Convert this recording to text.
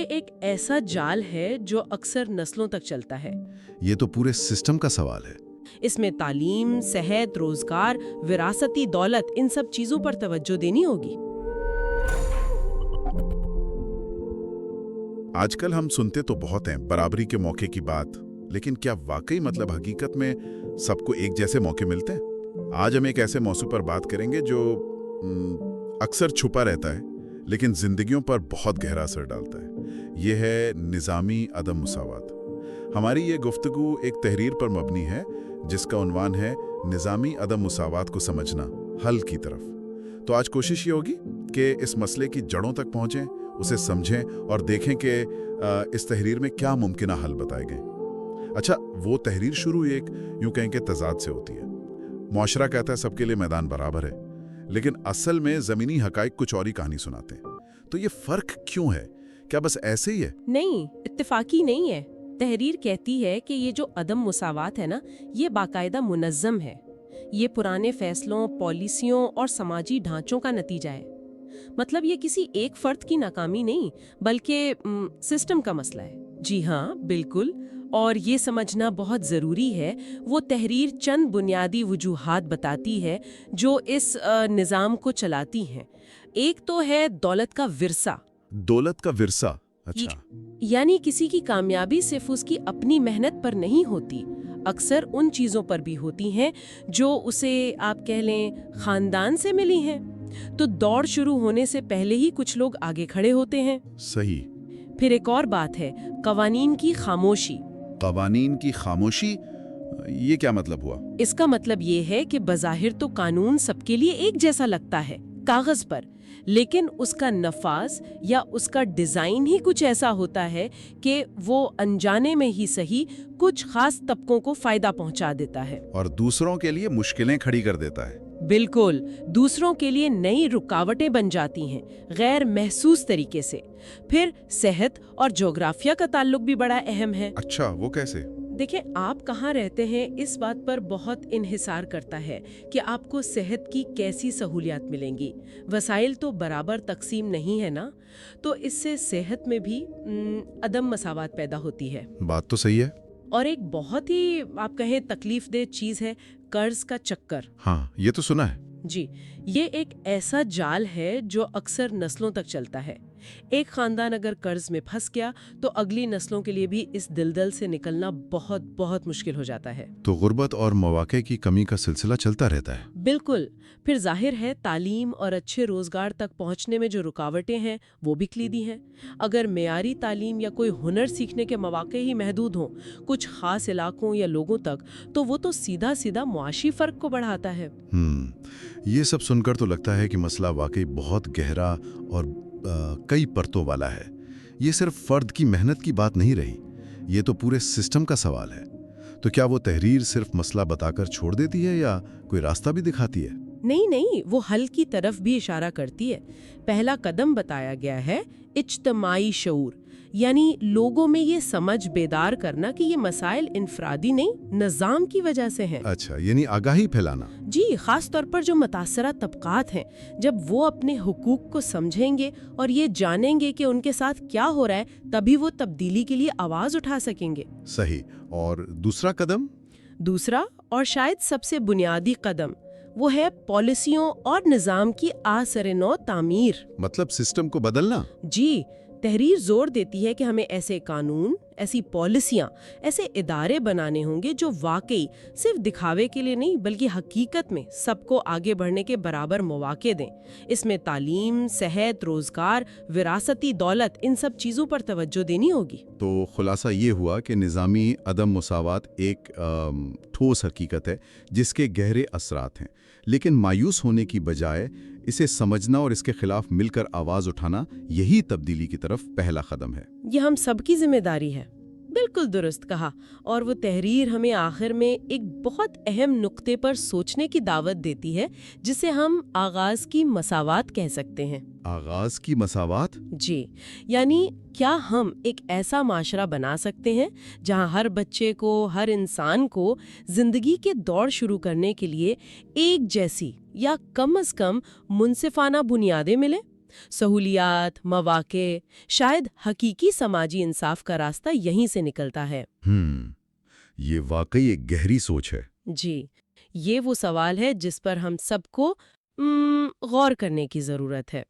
یہ ایک ایسا جال ہے جو اکثر نسلوں تک چلتا ہے۔ یہ تو پورے سسٹم کا سوال ہے۔ اس میں تعلیم، صحت، روزگار، وراثتی دولت، ان سب چیزوں پر توجہ دینی ہوگی۔ آج کل ہم سنتے تو بہت ہیں برابری کے موقع کی بات، لیکن کیا واقعی حقیقت میں سب کو ایک جیسے موقع ملتے ہیں؟ آج ہم ایک ایسے موضوع پر بات کریں گے جو اکثر چھپا رہتا ہے لیکن زندگیوں پر بہت گہرا اثر ڈالتا ہے۔ یہ ہے نظامی عدم مساوات۔ ہماری یہ گفتگو ایک تحریر پر مبنی ہے جس کا عنوان ہے نظامی عدم مساوات کو سمجھنا، حل کی طرف۔ تو آج کوشش یہ ہوگی کہ اس مسئلے کی جڑوں تک پہنچیں، اسے سمجھیں اور دیکھیں کہ اس تحریر میں کیا ممکنہ حل بتائے گئے۔ اچھا، وہ تحریر شروع ایک یوں کہیں کہ تضاد سے ہوتی ہے۔ معاشرہ کہتا ہے سب کے لیے میدان برابر ہے، لیکن اصل میں زمینی حقائق کچھ اور ہی کہانی سناتے ہیں۔ تو یہ فرق کیوں ہے؟ کیا بس ایسے ہی ہے؟ نہیں، اتفاقی نہیں ہے۔ تحریر کہتی ہے کہ یہ جو عدم مساوات ہے نا، یہ باقاعدہ منظم ہے۔ یہ پرانے فیصلوں، پالیسیوں اور سماجی ڈھانچوں کا نتیجہ ہے۔ مطلب یہ کسی ایک فرد کی ناکامی نہیں، بلکہ سسٹم کا مسئلہ ہے۔ جی ہاں، بالکل۔ اور یہ سمجھنا بہت ضروری ہے۔ وہ تحریر چند بنیادی وجوہات بتاتی ہے جو اس نظام کو چلاتی ہیں۔ ایک تو ہے دولت کا ورثہ۔ دولت کا ورثہ؟ اچھا۔ یعنی کسی کی کامیابی صرف اس کی اپنی محنت پر نہیں ہوتی، اکثر ان چیزوں پر بھی ہوتی ہیں جو اسے آپ کہہ لیں خاندان سے ملی ہیں۔ تو دوڑ شروع ہونے سے پہلے ہی کچھ لوگ آگے کھڑے ہوتے ہیں۔ صحیح۔ پھر ایک اور بات ہے، قوانین کی خاموشی۔ قوانین کی خاموشی؟ یہ کیا مطلب ہوا؟ اس کا مطلب یہ ہے کہ بظاہر تو قانون سب کے لیے ایک جیسا لگتا ہے کاغذ پر، لیکن اس کا نفاذ یا اس کا ڈیزائن ہی کچھ ایسا ہوتا ہے کہ وہ انجانے میں ہی صحیح کچھ خاص طبقوں کو فائدہ پہنچا دیتا ہے اور دوسروں کے لیے مشکلیں کھڑی کر دیتا ہے۔ بالکل، دوسروں کے لیے نئی رکاوٹیں بن جاتی ہیں غیر محسوس طریقے سے۔ پھر صحت اور جغرافیہ کا تعلق بھی بڑا اہم ہے۔ اچھا، وہ کیسے؟ دیکھیں، آپ کہاں رہتے ہیں اس بات پر بہت انحصار کرتا ہے کہ آپ کو صحت کی کیسی سہولیات ملیں گی۔ وسائل تو برابر تقسیم نہیں ہے نا، تو اس سے صحت میں بھی عدم مساوات پیدا ہوتی ہے۔ بات تو صحیح ہے۔ اور ایک بہت ہی آپ کہیں تکلیف دہ چیز ہے قرض کا چکر۔ ہاں، یہ تو سنا ہے۔ جی، یہ ایک ایسا جال ہے جو اکثر نسلوں تک چلتا ہے۔ ایک خاندان اگر قرض میں پھنس گیا تو اگلی نسلوں کے لیے بھی اس دلدل سے نکلنا بہت بہت مشکل ہو جاتا ہے۔ تو غربت اور مواقع کی کمی کا سلسلہ چلتا رہتا ہے۔ بالکل۔ پھر ظاہر ہے تعلیم اور اچھے روزگار تک پہنچنے میں جو رکاوٹیں ہیں وہ بھی کلیدی ہیں۔ اگر معیاری تعلیم یا کوئی ہنر سیکھنے کے مواقع ہی محدود ہوں کچھ خاص علاقوں یا لوگوں تک، تو وہ تو سیدھا سیدھا معاشی فرق کو بڑھاتا ہے۔ یہ سب سن کر تو لگتا ہے کہ مسئلہ واقعی بہت گہرا اور کئی پرتوں والا ہے۔ یہ صرف فرد کی محنت کی بات نہیں رہی، یہ تو پورے سسٹم کا سوال ہے۔ تو کیا وہ تحریر صرف مسئلہ بتا کر چھوڑ دیتی ہے یا کوئی راستہ بھی دکھاتی ہے؟ نہیں، وہ حل کی طرف بھی اشارہ کرتی ہے۔ پہلا قدم بتایا گیا ہے اجتماعی شعور، یعنی لوگوں میں یہ سمجھ بیدار کرنا کہ یہ مسائل انفرادی نہیں، نظام کی وجہ سے ہیں۔ اچھا، یعنی آگاہی پھیلانا۔ جی، خاص طور پر جو متاثرہ طبقات ہیں، جب وہ اپنے حقوق کو سمجھیں گے اور یہ جانیں گے کہ ان کے ساتھ کیا ہو رہا ہے، تبھی وہ تبدیلی کے لیے آواز اٹھا سکیں گے۔ صحیح۔ اور دوسرا قدم؟ دوسرا اور شاید سب سے بنیادی قدم وہ ہے پالیسیوں اور نظام کی آثر نو تعمیر۔ مطلب سسٹم کو بدلنا؟ جی، تحریر زور دیتی ہے کہ ہمیں ایسے قانون، ایسی پالیسیاں، ایسے ادارے بنانے ہوں گے جو واقعی صرف دکھاوے کے لیے نہیں بلکہ حقیقت میں سب کو آگے بڑھنے کے برابر مواقع دیں۔ اس میں تعلیم، صحت، روزگار، وراثتی دولت، ان سب چیزوں پر توجہ دینی ہوگی۔ تو خلاصہ یہ ہوا کہ نظامی عدم مساوات ایک ٹھوس حقیقت ہے جس کے گہرے اثرات ہیں، لیکن مایوس ہونے کی بجائے اسے سمجھنا اور اس کے خلاف مل کر آواز اٹھانا، یہی تبدیلی کی طرف پہلا قدم ہے۔ یہ ہم سب کی ذمہ داری ہے۔ بالکل درست کہا۔ اور وہ تحریر ہمیں آخر میں ایک بہت اہم نقطے پر سوچنے کی دعوت دیتی ہے جسے ہم آغاز کی مساوات کہہ سکتے ہیں۔ آغاز کی مساوات؟ جی، یعنی کیا ہم ایک ایسا معاشرہ بنا سکتے ہیں جہاں ہر بچے کو، ہر انسان کو زندگی کے دوڑ شروع کرنے کے لیے ایک جیسی یا کم از کم منصفانہ بنیادیں ملیں؟ سہولیات، مواقع، شاید حقیقی سماجی انصاف کا راستہ یہیں سے نکلتا ہے۔ یہ واقعی ایک گہری سوچ ہے۔ جی، یہ وہ سوال ہے جس پر ہم سب کو غور کرنے کی ضرورت ہے۔